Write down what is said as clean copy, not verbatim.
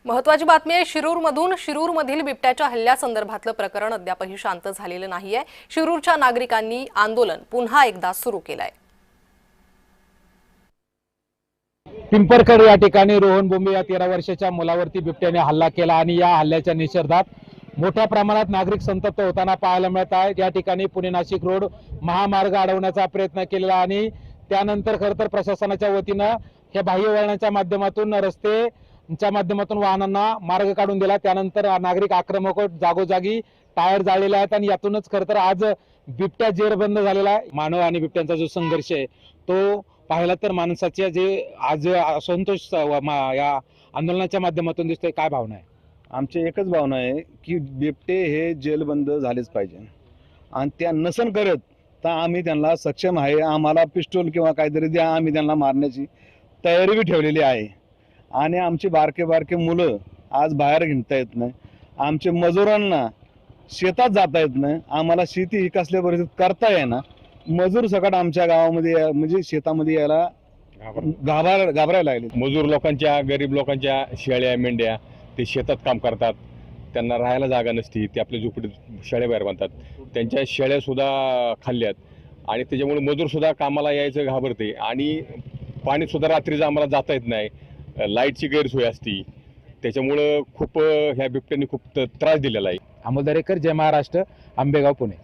महत्त्वाची बातमी आहे शिरूरमधून। शिरूरमधील बिबट्याच्या हल्ल्यासंदर्भातलं प्रकरण अद्यापही शांत झालेलं नाहीये। शिरूरच्या नागरिकांनी आंदोलन पुन्हा एकदा सुरू केलंय। पिंपरखेड या ठिकाणी रोहनभूमी या 13 वर्षाच्या मुलावरती बिबट्याने हल्ला केला आणि या हल्ल्याच्या निषेधात मोठ्या प्रमाणात नागरिक संतप्त होताना पाहायला मिळत आहे। या ठिकाणी पुणे नाशिक रोड महामार्ग अडवण्याचा प्रयत्न केलेला आणि त्यानंतर खरं तर प्रशासनाच्या वतीनं हे बाह्य वळणाच्या माध्यमातून रस्तेच्या माध्यमातून वाहनांना मार्ग काढून दिला। त्यानंतर नागरिक आक्रमक होत जागोजागी टायर जाळलेले आहेत आणि यातूनच खरं तर आज बिबट्या जेरबंद झालेला आहे। मानव आणि बिबट्यांचा जो संघर्ष आहे तो पाहिला तर माणसाचे जे आज असंतोष या आंदोलनाच्या माध्यमातून दिसतोय। काय भावना आहे? आमची एकच भावना आहे की बिबटे हे जेलबंद झालेच पाहिजे आणि त्या नसन करत तर आम्ही त्यांना सक्षम आहे। आम्हाला पिस्टल किंवा काहीतरी द्या, आम्ही त्यांना मारण्याची तयारी बी ठेवलेली आहे। आणि आमची बारके बारके मुलं आज बाहेर हिंडता येत नाही, आमचे मजुरांना शेतात जाता येत नाही, आम्हाला शेती ही कसल्या परिस्थितीत करता येईना। मजूर सकट आमच्या गावामध्ये म्हणजे शेतामध्ये यायला घाबरायला लागले। मजूर लोकांच्या, गरीब लोकांच्या शेळ्या मेंढ्या ते शेतात काम करतात, त्यांना राहायला जागा नसती, ते आपल्या झोपडीत शेळ्या बाहेर बांधतात, त्यांच्या शेळ्या सुद्धा खाल्ल्यात आणि त्याच्यामुळे मजूर सुद्धा कामाला यायचं घाबरते आणि पाणी सुद्धा रात्रीचं आम्हाला जाता येत नाही, लाईटची गैरसोय असती, त्याच्यामुळं खूप ह्या बिबट्यांनी खूप त्रास दिलेला आहे। अमोल दरेकर, जय महाराष्ट्र, आंबेगाव, पुणे।